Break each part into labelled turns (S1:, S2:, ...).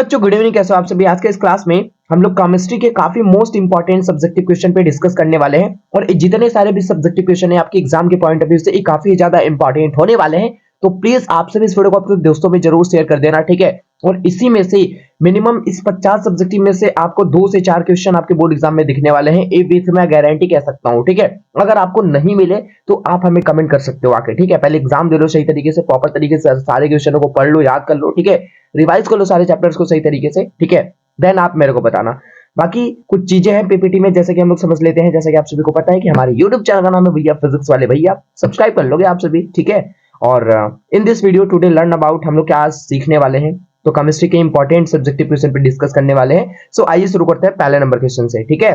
S1: बच्चों good evening, कैसे हो आप सभी। आज के इस क्लास में हम लोग केमिस्ट्री के काफी मोस्ट इंपॉर्टेंट सब्जेक्टिव क्वेश्चन पे डिस्कस करने वाले हैं और जितने सारे भी सब्जेक्टिव क्वेश्चन है आपके एग्जाम के पॉइंट ऑफ व्यू से ये काफी ज्यादा इंपॉर्टेंट होने वाले हैं। तो प्लीज आप सभी इस वीडियो को अपने दोस्तों में जरूर शेयर कर देना, ठीक है। और इसी में से मिनिमम इस 50 सब्जेक्टिव में से आपको 2 से 4 क्वेश्चन आपके बोर्ड एग्जाम में दिखने वाले हैं, ये विथ मैं गारंटी कह सकता हूं, ठीक है। अगर आपको नहीं मिले तो आप हमें कमेंट कर सकते हो आके, ठीक है। पहले एग्जाम दे लो सही तरीके से, प्रॉपर तरीके से सारे क्वेश्चनों को पढ़ लो, याद कर लो, ठीक है। रिवाइज कर लो सारे चैप्टर्स को सही तरीके से, ठीक है। देन आप मेरे को बताना। बाकी कुछ चीजें हैं पीपीटी में, जैसे कि हम लोग समझ लेते हैं। जैसे कि आप सभी को पता है कि हमारे YouTube चैनल का नाम है भैया फिजिक्स वाले भैया, सब्सक्राइब कर लोगे आप सभी, ठीक है। और in this video today learn about, हम लोग क्या सीखने वाले हैं, तो केमिस्ट्री के इंपॉर्टेंट सब्जेक्टिव क्वेश्चन पे डिस्कस करने वाले हैं। सो आइए शुरू करते हैं पहले नंबर क्वेश्चन से, ठीक है।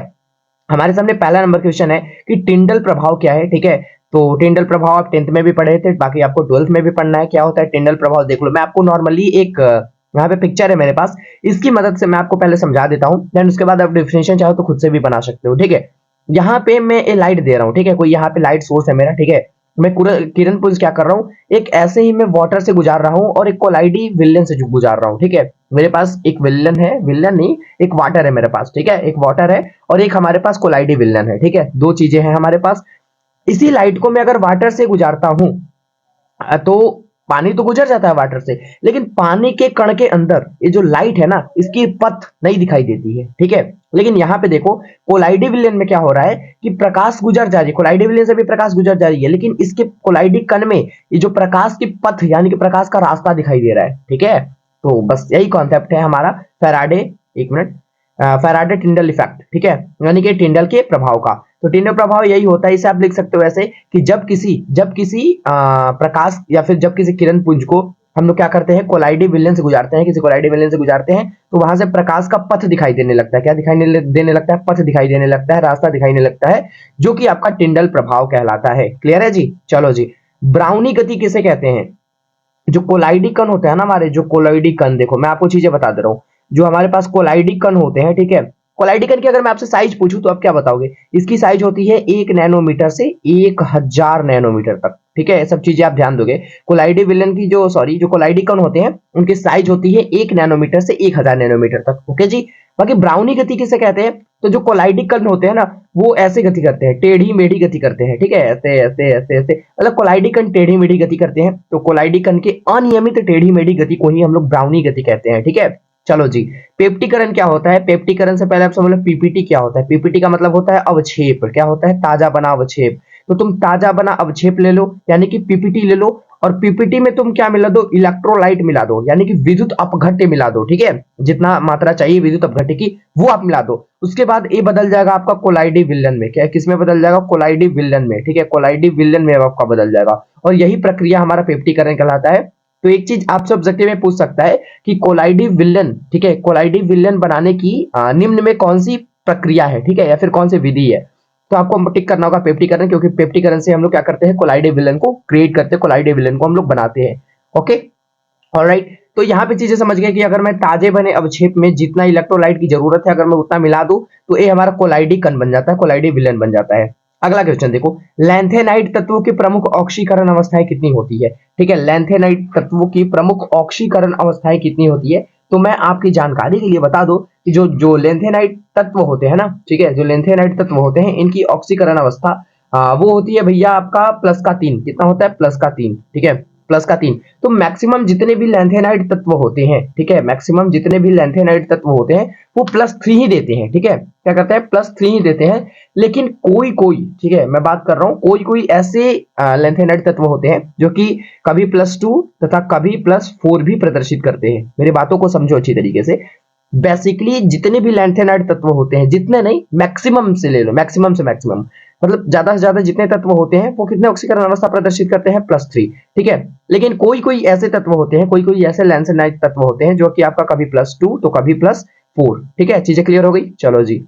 S1: हमारे सामने पहला नंबर क्वेश्चन है कि टिंडल प्रभाव क्या है, ठीक है। तो टिंडल प्रभाव आप 10th में भी पढ़े थे, बाकी आपको 12th में भी पढ़ना है। क्या होता है टिंडल प्रभाव, देख लो। मैं आपको नॉर्मली एक यहाँ पे पिक्चर है मेरे पास, इसकी मदद से मैं आपको पहले समझा देता हूँ, देन उसके बाद आप डिफरेंशिएशन चाहो तो खुद से भी बना सकते हो, ठीक है। यहाँ पे मैं ये लाइट दे रहा हूँ, ठीक है। कोई यहाँ पे लाइट सोर्स है मेरा, ठीक है। मैं किरण पुंज क्या कर रहा हूँ, एक ऐसे ही मैं वाटर से गुजार रहा हूँ और एक कोलाइडी विलन से गुजार रहा हूँ, ठीक है। मेरे पास एक विलन है, विलन नहीं, एक वाटर है मेरे पास, ठीक है। एक वाटर है और एक हमारे पास कोलाइडी विलन है, ठीक है। दो चीजें हैं हमारे पास। इसी लाइट को मैं अगर वाटर से गुजारता हूं तो पानी तो गुजर जाता है वाटर से, लेकिन पानी के कण के अंदर ये जो लाइट है ना, इसकी पथ नहीं दिखाई देती है, ठीक है। लेकिन यहाँ पे देखो कोलाइडी विलयन में क्या हो रहा है कि प्रकाश गुजर जा रही है, कोलाइडी विलयन से भी प्रकाश गुजर जा रही है, लेकिन इसके कोलाइडी कण में ये जो प्रकाश की पथ यानी कि प्रकाश का रास्ता दिखाई दे रहा है, ठीक है। तो बस यही कॉन्सेप्ट है हमारा फैराडे, एक मिनट, फैराडे टिंडल इफेक्ट, ठीक है, यानी कि टिंडल के प्रभाव का। तो टिंडल प्रभाव यही होता है। इसे आप लिख सकते हो ऐसे कि जब किसी प्रकाश या फिर जब किसी किरण पुंज को हम लोग क्या करते हैं, कोलाइडी विलयन से गुजारते हैं, किसी कोलाइडी विलयन से गुजारते हैं, तो वहां से प्रकाश का पथ दिखाई देने लगता है। क्या दिखाई देने लगता है? पथ दिखाई देने लगता है, रास्ता दिखाई देने लगता है, जो कि आपका टिंडल प्रभाव कहलाता है। क्लियर है जी? चलो जी। ब्राउनी गति किसे कहते हैं? जो कोलाइडी कण होते हैं ना हमारे, जो कोलाइडी कण, देखो मैं आपको चीजें बता दे रहा हूँ। जो हमारे पास कोलाइडी कण होते हैं, ठीक है, कोलाइडी कण की अगर मैं आपसे साइज पूछूं तो आप क्या बताओगे? इसकी साइज होती है 1 नैनोमीटर से 1000 नैनोमीटर तक, ठीक है। सब चीजें आप ध्यान दोगे। कोलाइडी विलन की जो कोलाइडी कण होते हैं उनकी साइज होती है 1 नैनोमीटर से 1000 नैनोमीटर तक, ओके जी। बाकी ब्राउनी गति किसे कहते हैं? तो जो कोलाइडी कण होते हैं ना, वो ऐसे गति करते हैं, टेढ़ी मेढ़ी गति करते हैं, ठीक है। ऐसे ऐसे ऐसे ऐसे, मतलब कोलाइडी कण टेढ़ी मेढ़ी गति करते हैं। तो कोलाइडी कण की अनियमित टेढ़ी मेढ़ी गति को ही हम लोग ब्राउनी गति कहते हैं, ठीक है। चलो जी। पेप्टिकरण क्या होता है? पेप्टिकरण से पहले आप समझ लो पीपीटी क्या होता है। पीपीटी का मतलब होता है अवक्षेप। क्या होता है? ताजा बना अवक्षेप। तो तुम ताजा बना अवक्षेप ले लो, यानी कि पीपीटी ले लो, और पीपीटी में तुम क्या मिला दो? इलेक्ट्रोलाइट मिला दो, यानी कि विद्युत अपघट्य मिला दो, ठीक है। जितना मात्रा चाहिए विद्युत अपघट्य की वो आप मिला दो। उसके बाद ये बदल जाएगा आपका कोलाइडी विलन में। क्या है? किसमें बदल जाएगा? कोलाइडी विलन में, ठीक है। कोलाइडी विलन में आपका बदल जाएगा, और यही प्रक्रिया हमारा पेप्टिकरण कहलाता है। तो एक चीज आपसे ऑब्जेक्टिव में पूछ सकता है कि कोलाइडी विलन, ठीक है, कोलाइडी विलन बनाने की निम्न में कौन सी प्रक्रिया है, ठीक है, या फिर कौन सी विधि है? तो आपको टिक करना होगा पेप्टिकरण, क्योंकि पेप्टिकरण से हम लोग क्या करते हैं, कोलाइडी विलन को क्रिएट करते हैं, कोलाइडी विलन को हम लोग बनाते हैं, ओके। ऑलराइट। तो यहाँ पे चीजें समझ गए कि अगर मैं ताजे बने अवक्षेप में जितना इलेक्ट्रोलाइट की जरूरत है अगर मैं उतना मिला दूं तो ये हमारा कोलाइडी कण बन जाता है, कोलाइडी विलन बन जाता है। अगला क्वेश्चन देखो, लैंथेनाइट तत्वों की प्रमुख ऑक्सीकरण अवस्थाएं कितनी होती है? ठीक है, लैंथेनाइट तत्वों की प्रमुख ऑक्सीकरण अवस्थाएं कितनी होती है? तो मैं आपकी जानकारी के लिए बता दूं कि जो लैंथेनाइट तत्व होते हैं ना, ठीक है, जो लैंथेनाइट तत्व होते हैं इनकी ऑक्सीकरण अवस्था वो होती है भैया आपका +3। कितना होता है? +3, ठीक है, +3। तो मैक्सिमम जितने भी लैंथेनाइट तत्व होते हैं, ठीक है, मैक्सिमम जितने भी लैंथेनाइट तत्व होते हैं वो +3 ही देते हैं, ठीक है। क्या करते हैं? +3 ही देते हैं। लेकिन कोई कोई, ठीक है, मैं बात कर रहा हूं, कोई कोई ऐसे लैंथेनाइट तत्व होते हैं जो कि कभी +2 तथा कभी +4 भी प्रदर्शित करते हैं। मेरी बातों को समझो अच्छी तरीके से। बेसिकली जितने भी लैंथेनाइट तत्व होते हैं, जितने नहीं, मैक्सिमम से ले लो, मैक्सिमम से मैक्सिमम, मतलब ज्यादा से ज्यादा जितने तत्व होते हैं वो कितने ऑक्सीकरण अवस्था प्रदर्शित करते हैं? +3, ठीक है। लेकिन कोई कोई ऐसे तत्व होते हैं, कोई कोई ऐसे लैंथेनाइट तत्व होते हैं जो कि आपका कभी +2 तो कभी +4, ठीक है। चीजें क्लियर हो गई? चलो जी।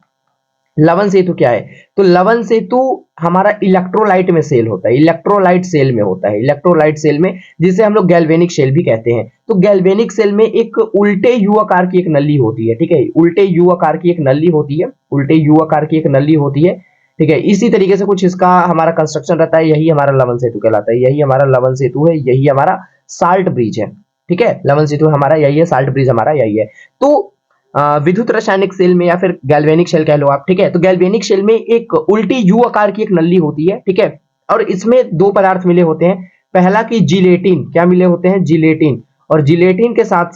S1: लवण सेतु क्या है? तो लवण सेतु हमारा इलेक्ट्रोलाइट में सेल होता है, इलेक्ट्रोलाइट सेल में होता है, इलेक्ट्रोलाइट सेल में, जिसे हम लोग गैल्वेनिक सेल भी कहते हैं। तो गैल्वेनिक सेल में एक उल्टे यू आकार की एक नली होती है, ठीक है, उल्टे यू आकार की एक नली होती है, उल्टे यू आकार की एक नली होती है, ठीक है। इसी तरीके से कुछ इसका हमारा कंस्ट्रक्शन रहता है, यही हमारा लवण सेतु कहलाता है, यही हमारा लवण सेतु है, यही हमारा साल्ट ब्रिज है। ठीक है, लवण सेतु हमारा यही है, साल्ट ब्रिज हमारा यही है। तो विद्युत रासायनिक सेल में या फिर गैल्वेनिक शेल कह लो आप, ठीक है, तो गैल्वेनिक शेल में एक उल्टी यू आकार की एक नली होती है, ठीक है, और इसमें दो पदार्थ मिले होते हैं। पहला की जिलेटिन, क्या मिले होते हैं, जिलेटिन, और जिलेटिन के साथ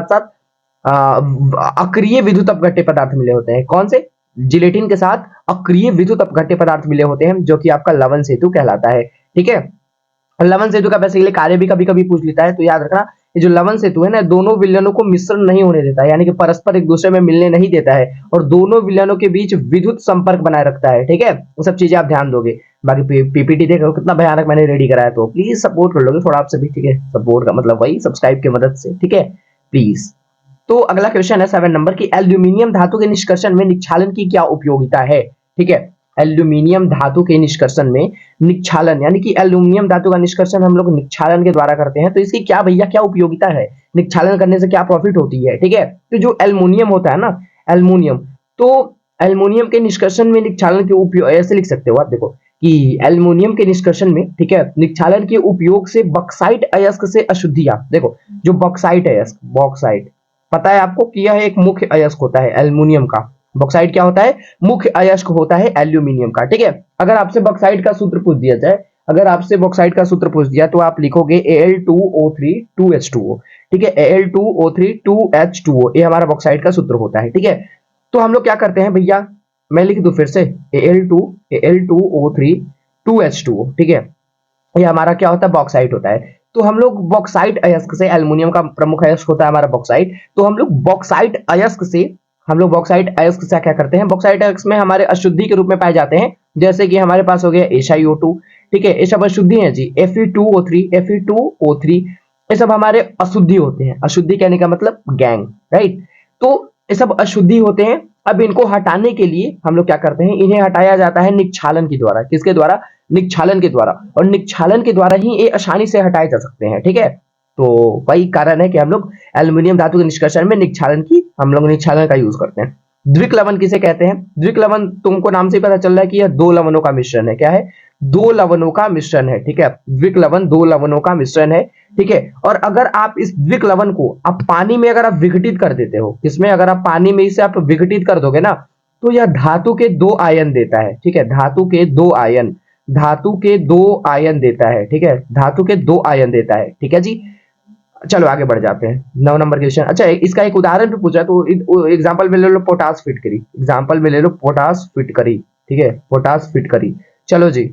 S1: साथ अक्रिय विद्युत अपघट्य पदार्थ मिले होते हैं। कौन से, जिलेटिन के साथ अक्रिय विद्युत अपघट्य पदार्थ मिले होते हैं, जो कि आपका लवण सेतु कहलाता है, ठीक है। लवण सेतु का बेसिकली कार्य भी कभी कभी पूछ लेता है, तो याद रखना ये जो लवण सेतु है ना, दोनों विलयनों को मिश्रण नहीं होने देता है, यानी कि परस्पर एक दूसरे में मिलने नहीं देता है, और दोनों विलयनों के बीच विद्युत संपर्क बनाए रखता है, ठीक है। वो सब चीजें आप ध्यान दोगे। बाकी पीपीटी देखो कितना भयानक मैंने रेडी कराया, तो प्लीज सपोर्ट कर लोगे थोड़ा आपसे भी, ठीक है। सपोर्ट का मतलब वही सब्सक्राइब की मदद से, ठीक है, प्लीज। तो अगला क्वेश्चन है 7 नंबर की, एल्यूमिनियम धातु के निष्कर्षण में निक्षालन की क्या उपयोगिता है, ठीक है। एल्यूमिनियम धातु के निष्कर्षण में निक्षालन, यानी कि एल्यूमिनियम धातु का निष्कर्षण हम लोग निक्षालन के द्वारा करते हैं, तो इसकी क्या भैया क्या उपयोगिता है, निक्षालन करने से क्या प्रॉफिट होती है, ठीक है। तो जो एल्युमिनियम होता है ना, एल्युमिनियम, तो एल्युमिनियम के निष्कर्षण में निक्षालन के उपयोग ऐसे लिख सकते हो आप, देखो कि एल्युमिनियम के निष्कर्षण में, ठीक है, निक्षालन के उपयोग से बॉक्साइट अयस्क से अशुद्धियां, देखो जो बॉक्साइट अयस्क, बॉक्साइट पता है आपको कि यह एक मुख्य अयस्क होता है एल्युमिनियम का। बॉक्साइट क्या होता है, मुख्य अयस्क होता है एल्यूमिनियम का, ठीक है। अगर आपसे बॉक्साइट का सूत्र पूछ दिया जाए, अगर आपसे बॉक्साइट का सूत्र पूछ दिया तो आप लिखोगे Al2O3 2H2O, ठीक है, Al2O3 2H2O, ये हमारा बॉक्साइट का सूत्र होता है, ठीक है। तो हम लोग क्या करते हैं भैया, मैं लिख दूं फिर से, Al2O3 2H2O, ठीक है, ये हमारा क्या होता है, बॉक्साइट होता है। तो हम लोग बॉक्साइट अयस्क से, एल्युमिनियम का प्रमुख अयस्क होता है हमारा बॉक्साइट, तो हम लोग बॉक्साइट अयस्क से क्या करते हैं, बॉक्साइट अयस्क में हमारे अशुद्धि के रूप में पाए जाते हैं, जैसे कि हमारे पास हो गया HiO2, ठीक है, ये सब अशुद्धि है जी, Fe2O3 ये सब हमारे अशुद्धि होते हैं। अशुद्धि कहने का मतलब गैंग, राइट। तो ये सब अशुद्धि होते हैं। अब इनको हटाने के लिए हम लोग क्या करते हैं, इन्हें हटाया जाता है निक्षालन के द्वारा। किसके द्वारा, निक्षालन के द्वारा, और निक्षालन के द्वारा ही ये आसानी से हटाए जा सकते हैं, ठीक है। तो वही कारण है कि हम लोग एल्युमिनियम धातु के निष्कर्षण में हम लोग निक्षालन का यूज करते हैं। द्विक लवण किसे कहते हैं, द्विक लवण तुमको नाम से पता चल रहा है कि यह दो लवणों का मिश्रण है। क्या है, दो लवणों का मिश्रण है, ठीक है। द्विक लवण दो लवणों का मिश्रण है, ठीक है। और अगर आप इस द्विक लवण को आप पानी में अगर आप विघटित कर देते हो, किसमें, अगर आप पानी में इसे आप विघटित कर दोगे ना, तो यह धातु के दो आयन देता है, ठीक है, धातु के दो आयन देता है, ठीक है, धातु के दो आयन देता है, ठीक है जी। चलो आगे बढ़ जाते हैं 9 नंबर क्वेश्चन। अच्छा, इसका एक उदाहरण भी पूछा, तो एग्जांपल में ले लो पोटास फिटकरी, ठीक है, पोटास फिटकरी। चलो जी,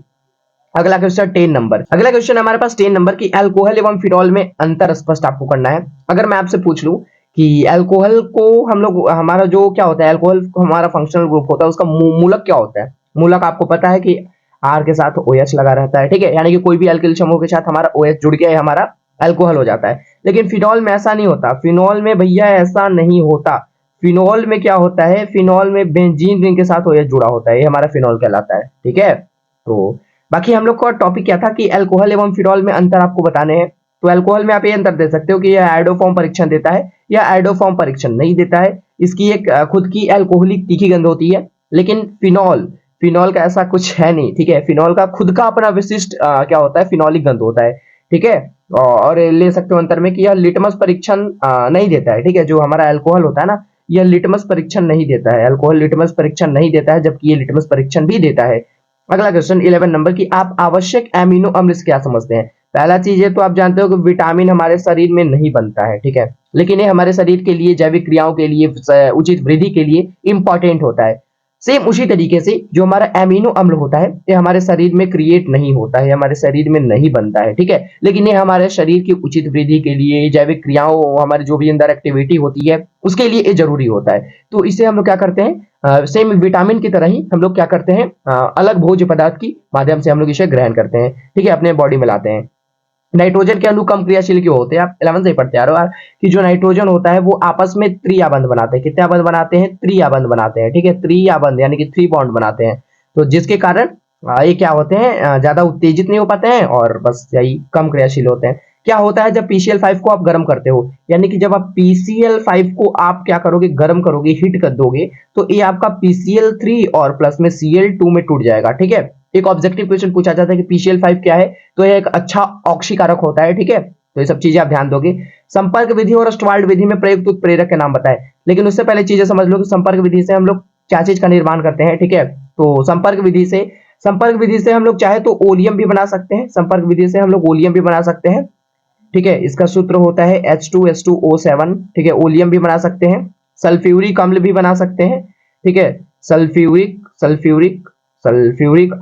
S1: अगला क्वेश्चन 10 नंबर। अगला क्वेश्चन हमारे पास 10 नंबर की, अल्कोहल एवं फिनॉल में अंतर स्पष्ट आपको करना है। अगर मैं आपसे पूछ लूं कि अल्कोहल को हम लोग, हमारा जो क्या होता है, अल्कोहल हमारा फंक्शनल ग्रुप होता है, उसका मूलक क्या होता है, मूलक आपको पता है कि R के साथ OH लगा रहता है, ठीक है, यानी कि कोई भी अल्किल समूह के साथ हमारा OH जुड़ गया है, हमारा अल्कोहल हो जाता है। लेकिन फिनॉल में ऐसा नहीं होता, फिनॉल में भैया ऐसा नहीं होता। फिनॉल में क्या होता है, फिनॉल में बेंजीन रिंग के साथ OH जुड़ा होता है, ये हमारा फिनॉल कहलाता है, ठीक है। तो बाकी हम लोग का टॉपिक क्या था कि अल्कोहल एवं फिनॉल में अंतर आपको बताने हैं। तो अल्कोहल में आप ये अंतर दे सकते हो कि यह आयोडोफॉर्म परीक्षण देता है या आयोडोफॉर्म परीक्षण नहीं देता है। इसकी एक खुद की अल्कोहलिक तीखी गंध होती है, लेकिन फिनॉल का ऐसा कुछ है नहीं, ठीक है। फिनॉल का खुद का अपना विशिष्ट क्या होता है, फिनॉलिक गंध होता है, ठीक है। और ले सकते हो अंतर में कि यह लिटमस परीक्षण नहीं देता है, ठीक है। जो हमारा अल्कोहल होता है ना, यह लिटमस परीक्षण नहीं देता है, अल्कोहल लिटमस परीक्षण नहीं देता है, जबकि ये लिटमस परीक्षण भी देता है। अगला क्वेश्चन 11 नंबर की, आप आवश्यक एमिनो अम्ल से क्या समझते हैं। पहला चीज है तो आप जानते हो कि विटामिन हमारे शरीर में नहीं बनता है, ठीक है, लेकिन ये हमारे शरीर के लिए, जैविक क्रियाओं के लिए, उचित वृद्धि के लिए इंपॉर्टेंट होता है। सेम उसी तरीके से जो हमारा एमिनो अम्ल होता है, ये हमारे शरीर में क्रिएट नहीं होता है, हमारे शरीर में नहीं बनता है, ठीक है, लेकिन ये हमारे शरीर की उचित वृद्धि के लिए, जैविक क्रियाओं, हमारे जो भी अंदर एक्टिविटी होती है उसके लिए ये जरूरी होता है। तो इसे हम लोग क्या करते हैं, सेम विटामिन की तरह ही हम लोग क्या करते हैं, अलग भोज्य पदार्थ की माध्यम से हम लोग इसे ग्रहण करते हैं, ठीक है, अपने बॉडी में लाते हैं। नाइट्रोजन के अणु कम क्रियाशील क्यों होते हैं, आप 11 से ही पढ़ते आ रहे हो यार, कि जो नाइट्रोजन होता है वो आपस में त्रिआबंध बनाते हैं। कितने आबंध बनाते हैं, त्रिआबंध बनाते हैं, ठीक है, त्रिआबंध यानी कि 3 बॉन्ड बनाते हैं। तो जिसके कारण ये क्या होते हैं, ज्यादा उत्तेजित नहीं हो पाते हैं और बस यही कम क्रियाशील होते हैं। क्या होता है जब PCl5 को आप गर्म करते हो, यानी कि जब आप PCl5 को आप क्या करोगे, गर्म करोगे, हीट कर दोगे, तो ये आपका PCl3 और प्लस में Cl2 में टूट जाएगा, ठीक है। एक ऑब्जेक्टिव क्वेश्चन पूछा जाता है कि PCl5 क्या है, तो यह एक अच्छा ऑक्सीकारक होता है, ठीक है। तो ये सब चीजें आप ध्यान दोगे। संपर्क विधि और स्टवाल्ड विधि में प्रयुक्त उत्प्रेरक के नाम बताए। लेकिन उससे पहले चीजें समझ लो कि संपर्क विधि से हम लोग क्या चीज का निर्माण करते हैं, ठीक है। तो संपर्क विधि से हम लोग चाहे तो ओलियम भी बना सकते हैं, संपर्क विधि से हम लोग ओलियम भी बना सकते हैं, ठीक है। इसका सूत्र होता है H2S2O7, ठीक है। ओलियम भी बना सकते हैं, सल्फ्यूरिक अम्ल भी बना सकते हैं, ठीक है। सल्फ्यूरिक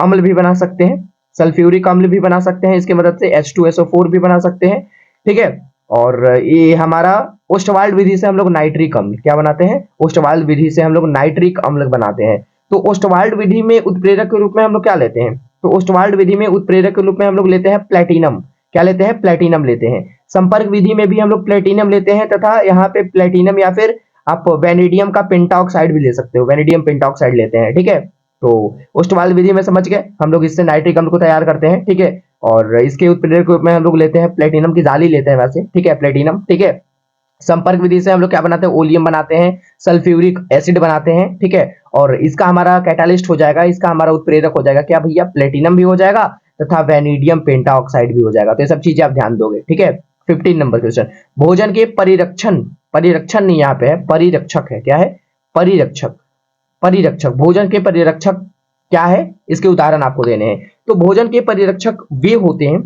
S1: अम्ल भी बना सकते हैं, सल्फ्यूरिक अम्ल भी बना सकते हैं इसके मदद से, H2SO4 भी बना सकते हैं, ठीक है। और ये हमारा ओस्टवाल्ड विधि से हम लोग नाइट्रिक अम्ल क्या बनाते हैं, ओस्टवाल्ड विधि से हम लोग नाइट्रिक अम्ल बनाते हैं। तो ओस्टवाल्ड विधि में उत्प्रेरक के रूप में हम लोग क्या लेते हैं, तो ओस्टवाल्ड विधि में उत्प्रेरक के रूप में हम लोग लेते हैं प्लेटिनम, क्या लेते हैं, प्लेटिनम लेते हैं। संपर्क विधि में भी हम लोग प्लेटिनम लेते हैं, तथा यहाँ पे प्लेटिनम या फिर आप वेनेडियम का पेंटाऑक्साइड भी ले सकते हो, वेनेडियम पेंटाऑक्साइड लेते हैं, ठीक है। तो ओस्टवाल्ड विधि में समझ गए, हम लोग इससे नाइट्रिक अम्ल को तैयार करते हैं, ठीक है। और इसके उत्प्रेरक के रूप में हम लोग लेते हैं प्लेटिनम की जाली लेते हैं वैसे, ठीक है, प्लेटिनम, ठीक है। संपर्क विधि से हम लोग क्या बनाते हैं, ओलियम बनाते हैं, सल्फ्यूरिक एसिड बनाते हैं, ठीक है। और इसका हमारा कैटालिस्ट हो जाएगा, इसका हमारा उत्प्रेरक हो जाएगा क्या भैया, प्लेटिनम भी हो जाएगा तथा वेनेडियम पेंटाऑक्साइड भी हो जाएगा। तो ये सब चीजें आप ध्यान दोगे, ठीक है। 15 नंबर क्वेश्चन, भोजन के परिरक्षण नहीं यहाँ पे है, परिरक्षक है, क्या है, परिरक्षक भोजन के परिरक्षक क्या है, इसके उदाहरण आपको देने हैं। तो भोजन के परिरक्षक वे होते हैं,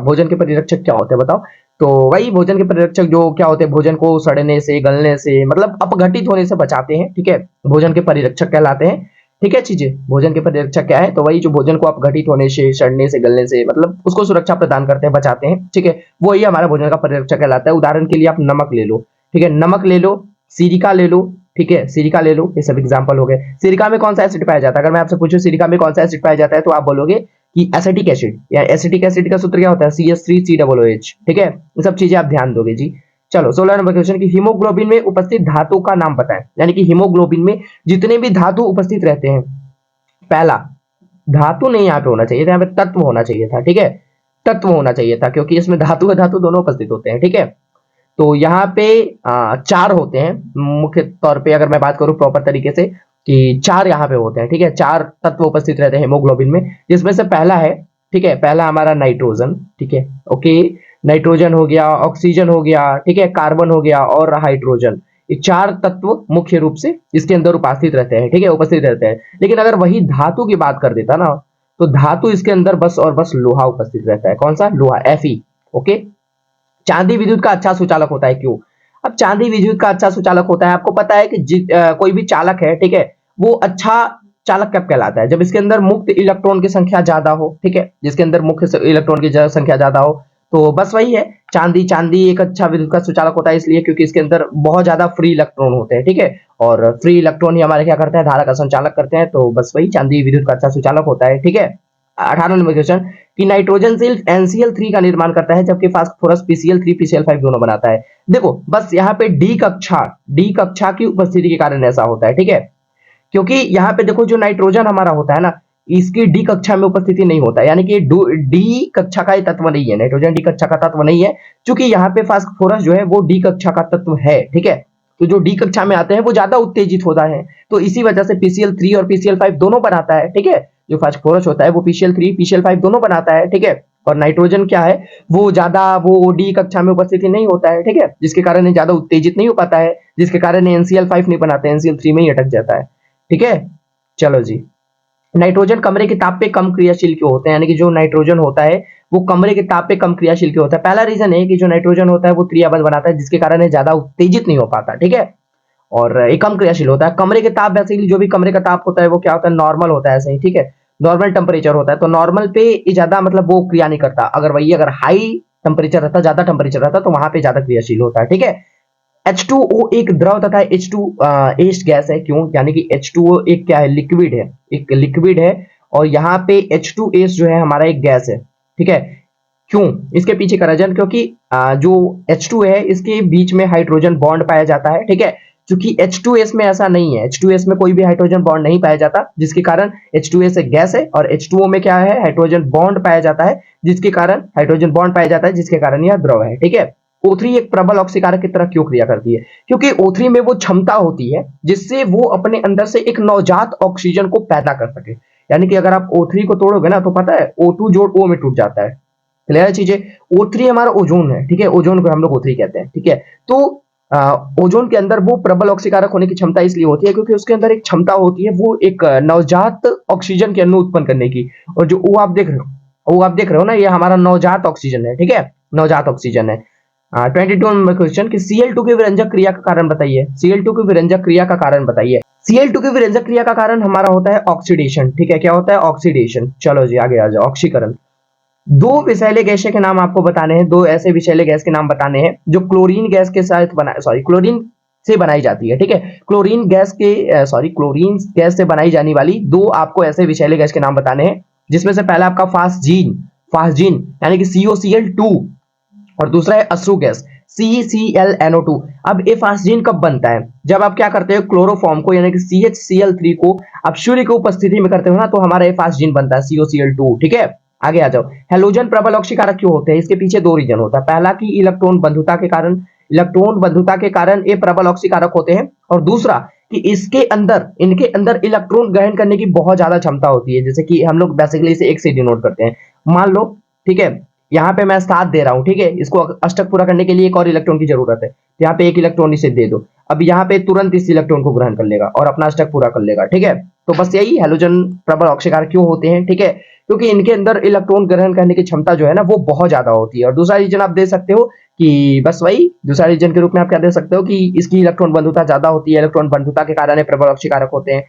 S1: भोजन के परिरक्षक क्या होते हैं बताओ। तो वही भोजन के परिरक्षक जो क्या होते हैं, भोजन को सड़ने से, गलने से, मतलब अपघटित होने से बचाते हैं, ठीक है, भोजन के परिरक्षक कहलाते हैं, ठीक है चीजें। भोजन के परिरक्षक क्या है, तो वही जो भोजन को अपघटित होने से, सड़ने से, गलने से, मतलब उसको सुरक्षा प्रदान करते हैं, बचाते हैं, ठीक है, वही हमारा भोजन का परिरक्षक कहलाता है। उदाहरण के लिए आप नमक ले लो, ठीक है, नमक ले लो, सिरिका ले लो, ठीक है, सिरिका ले लो, ये सब एग्जांपल हो गए। सिरिका में कौन सा एसिड पाया जाता है, अगर मैं आपसे पूछूं सिरिका में कौन सा एसिड पाया जाता है, तो आप बोलोगे कि एसिटिक एसिड, या एसिटिक एसिड का सूत्र क्या होता है, CH3COOH, ठीक है। ये सब चीजें आप ध्यान दोगे जी। चलो 16 नंबर क्वेश्चन की हीमोग्लोबिन में उपस्थित धातु का नाम बताएं। यानी कि हीमोग्लोबिन में जितने भी धातु उपस्थित रहते हैं, पहला धातु नहीं यहाँ पे होना चाहिए था, यहाँ पे तत्व होना चाहिए था, ठीक है, तत्व होना चाहिए था, क्योंकि इसमें धातु और धातु दोनों उपस्थित होते हैं, ठीक है। तो यहाँ पे 4 होते हैं मुख्य तौर पे, अगर मैं बात करूं प्रॉपर तरीके से, कि 4 यहाँ पे होते हैं, ठीक है, 4 तत्व उपस्थित रहते हैं हीमोग्लोबिन में, जिसमें से पहला है, ठीक है, पहला हमारा नाइट्रोजन, ठीक है, ओके, नाइट्रोजन हो गया, ऑक्सीजन हो गया, ठीक है, कार्बन हो गया और हाइड्रोजन। ये 4 तत्व मुख्य रूप से इसके अंदर उपस्थित रहते हैं, ठीक है, उपस्थित रहते हैं। लेकिन अगर वही धातु की बात कर देता ना, तो धातु इसके अंदर बस और बस लोहा उपस्थित रहता है। कौन सा, लोहा, Fe, ओके। चांदी विद्युत का अच्छा सुचालक होता है, क्यों। अब चांदी विद्युत का अच्छा सुचालक होता है, आपको पता है कि कोई भी चालक है, ठीक है, वो अच्छा चालक कब कहलाता है, जब इसके अंदर मुक्त इलेक्ट्रॉन की संख्या ज्यादा हो, ठीक है, जिसके अंदर मुख्य इलेक्ट्रॉन की संख्या ज्यादा हो। तो बस वही है, चांदी एक अच्छा विद्युत का सुचालक होता है, इसलिए क्योंकि इसके अंदर बहुत ज्यादा फ्री इलेक्ट्रॉन होते हैं, ठीक है, और फ्री इलेक्ट्रॉन ही हमारे क्या करते हैं, धारा का संचालक करते हैं। तो बस वही चांदी विद्युत का अच्छा सुचालक होता है, ठीक है। 18 नंबर क्वेश्चन कि नाइट्रोजन सिर्फ NCl3 का निर्माण करता है, जबकि फास्फोरस PCl3 PCl5 दोनों बनाता है। देखो बस यहाँ पे डी कक्षा की उपस्थिति के कारण ऐसा होता है, ठीक है, क्योंकि यहाँ पे देखो जो नाइट्रोजन हमारा होता है ना, इसकी डी कक्षा में उपस्थिति नहीं होता है, यानी कि डी कक्षा का तत्व नहीं है, नाइट्रोजन डी कक्षा का तत्व नहीं है, क्योंकि यहाँ पे फास्फोरस जो है वो डी कक्षा का तत्व है, ठीक है। तो जो डी कक्षा में आते हैं वो ज्यादा उत्तेजित होता है, तो इसी वजह से PCl3 और PCl5 दोनों बनाता है, ठीक है। जो फास्फोरस होता है वो PCl3 PCl5 दोनों बनाता है, ठीक है। और नाइट्रोजन क्या है, वो ज्यादा वो डी कक्षा में उपस्थिति नहीं होता है, ठीक है, जिसके कारण ज्यादा उत्तेजित नहीं हो पाता है, जिसके कारण NCl5 नहीं बनाते, NCl3 में ही अटक जाता है, ठीक है। चलो जी, नाइट्रोजन कमरे के ताप पे कम क्रियाशील क्यों होते हैं, यानी कि जो नाइट्रोजन होता है वो कमरे के ताप पे कम क्रियाशील क्यों होता है। पहला रीजन है कि जो नाइट्रोजन होता है वो क्रियाबल बनाता है, जिसके कारण ज्यादा उत्तेजित नहीं हो पाता, ठीक है, और एक कम क्रियाशील होता है। कमरे के ताप बेसिकली जो भी कमरे का ताप होता है वो क्या होता है, नॉर्मल होता है, ऐसे ही, ठीक है, नॉर्मल टेम्परेचर होता है। तो नॉर्मल पे ज्यादा मतलब वो क्रिया नहीं करता, अगर हाई टेम्परेचर रहता, ज्यादा टेम्परेचर रहता, तो वहां पे ज्यादा क्रियाशील होता है, ठीक है। H2O एक द्रव तथा H2 गैस है, क्यों, यानी कि H2O एक क्या है, लिक्विड है, एक लिक्विड है, और यहाँ पे H2S जो है हमारा एक गैस है, ठीक है। क्यों, इसके पीछे का रीजन, क्योंकि जो H2 है इसके बीच में हाइड्रोजन बॉन्ड पाया जाता है, ठीक है, क्योंकि H2S में ऐसा नहीं है, H2S में कोई भी हाइड्रोजन बॉन्ड नहीं पाया जाता, जिसके कारण H2S एक गैस है, और H2O में क्या है, हाइड्रोजन बॉन्ड पाया जाता है, जिसके कारण हाइड्रोजन बॉन्ड पाया जाता है, जिसके कारण यह द्रव है, ठीक है। O3 एक प्रबल ऑक्सीकारक की तरह क्यों क्रिया करती है, क्योंकि O3 में वो क्षमता होती है जिससे वो अपने अंदर से एक नवजात ऑक्सीजन को पैदा कर सके। यानी कि अगर आप O3 को तोड़ोगे ना, तो पता है O2 जोड़ O में टूट जाता है, क्लियर है चीजें। O3 हमारा ओजोन है, ठीक है, ओजोन को हम लोग O3 कहते हैं, ठीक है। तो ओजोन के अंदर वो प्रबल ऑक्सीकारक होने की क्षमता इसलिए होती है क्योंकि उसके अंदर एक क्षमता होती है वो एक नवजात ऑक्सीजन के अणु उत्पन्न करने की। और जो वो आप देख रहे हो, वो आप देख रहे हो ना, ये हमारा नवजात ऑक्सीजन है, ठीक है, नवजात ऑक्सीजन है। 22 नंबर क्वेश्चन कि Cl2 की विरंजक क्रिया का कारण बताइए। Cl2 की विरंजक क्रिया का कारण बताइए। Cl2 की विरंजक क्रिया का कारण हमारा होता है ऑक्सीडेशन, ठीक है, क्या होता है, ऑक्सीडेशन। चलो जी आगे आ जाओ, ऑक्सीकरण। दो विषैले गैसें के नाम आपको बताने हैं, दो ऐसे विषैले गैस के नाम बताने हैं जो क्लोरीन गैस के साथ क्लोरीन से बनाई जाती है, ठीक है। क्लोरीन गैस से बनाई जाने वाली दो आपको ऐसे विषैले गैस के नाम बताने हैं, जिसमें से पहला आपका फास्जीन यानी कि COCl2 और दूसरा है अश्रु गैस CClNO2। अब ये फास्जीन कब बनता है, जब आप क्या करते हो, क्लोरोफॉर्म को यानी कि CHCl3 को आप सूर्य की उपस्थिति में करते हो ना, तो हमारा ये फास्जीन बनता है COCl2, ठीक है। आगे आ जाओ, हेलोजन प्रबल ऑक्सीकारक क्यों होते हैं, इसके पीछे दो रीजन होता है। पहला कि इलेक्ट्रॉन बंधुता के कारण ये प्रबल ऑक्सीकारक होते हैं, और दूसरा कि इनके अंदर इलेक्ट्रॉन ग्रहण करने की बहुत ज्यादा क्षमता होती है। जैसे कि हम लोग बेसिकली इसे एक से डिनोट करते हैं, मान लो, ठीक है, यहाँ पे मैं 7 दे रहा हूँ, ठीक है, इसको अष्टक पूरा करने के लिए एक और इलेक्ट्रॉन की जरूरत है, तो यहाँ पे एक इलेक्ट्रॉन इसे दे दो, अब यहाँ पे तुरंत इस इलेक्ट्रॉन को ग्रहण कर लेगा और अपना अष्टक पूरा कर लेगा, ठीक है। तो बस यही हेलोजन प्रबल ऑक्सीकारक क्यों होते हैं, ठीक है, क्योंकि इनके अंदर इलेक्ट्रॉन ग्रहण करने की क्षमता जो है ना वो बहुत ज्यादा होती है। और दूसरा रीजन आप दे सकते हो कि बस वही दूसरा रीजन के रूप में आप क्या दे सकते हो कि इसकी इलेक्ट्रॉन बंधुता ज्यादा होती है, इलेक्ट्रॉन बंधुता के कारण प्रबल ऑक्सीकारक होते हैं।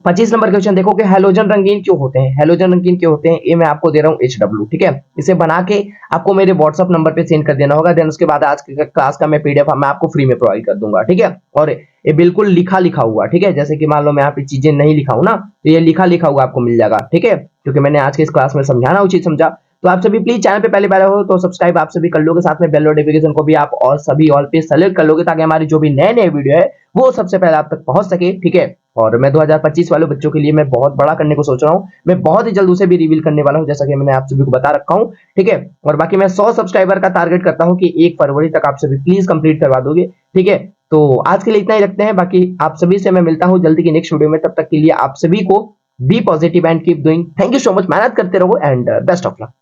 S1: 25 नंबर क्वेश्चन देखो कि हेलोजन रंगीन क्यों होते हैं। हेलोजन रंगीन क्यों होते हैं, ये मैं आपको दे रहा हूँ HW, ठीक है। इसे बना के आपको मेरे व्हाट्सएप नंबर पे सेंड कर देना होगा, देन उसके बाद आज के क्लास का मैं PDF मैं आपको फ्री में प्रोवाइड कर दूंगा, ठीक है। और ये बिल्कुल लिखा लिखा हुआ, ठीक है, जैसे कि मान लो मैं यहाँ पे चीजें नहीं लिखा हूँ ना, तो ये लिखा लिखा हुआ आपको मिल जाएगा, ठीक है, क्योंकि मैंने आज के इस क्लास में समझाना उचित समझा। तो आप सभी प्लीज चैनल पे पहले बार हो तो सब्सक्राइब आप सभी कर लोगे, साथ में बेल नोटिफिकेशन को भी आप और सभी ऑल पे सेलेक्ट कर लोगे, ताकि हमारी जो भी नए नए वीडियो है वो सबसे पहले आप तक पहुंच सके, ठीक है। और मैं 2025 वाले बच्चों के लिए मैं बहुत बड़ा करने को सोच रहा हूँ, मैं बहुत ही जल्द उसे भी रिवील करने वाला हूँ, जैसा कि मैंने आप सभी को बता रखा हूँ, ठीक है। और बाकी मैं 100 सब्सक्राइबर का टारगेट करता हूँ कि 1 फरवरी तक आप सभी प्लीज कंप्लीट करवा दोगे, ठीक है। तो आज के लिए इतना ही रखते हैं, बाकी आप सभी से मैं मिलता हूँ जल्दी की नेक्स्ट वीडियो में। तब तक के लिए आप सभी को be positive and keep doing. Thank you so much, मेहनत करते रहो एंड बेस्ट ऑफ लक।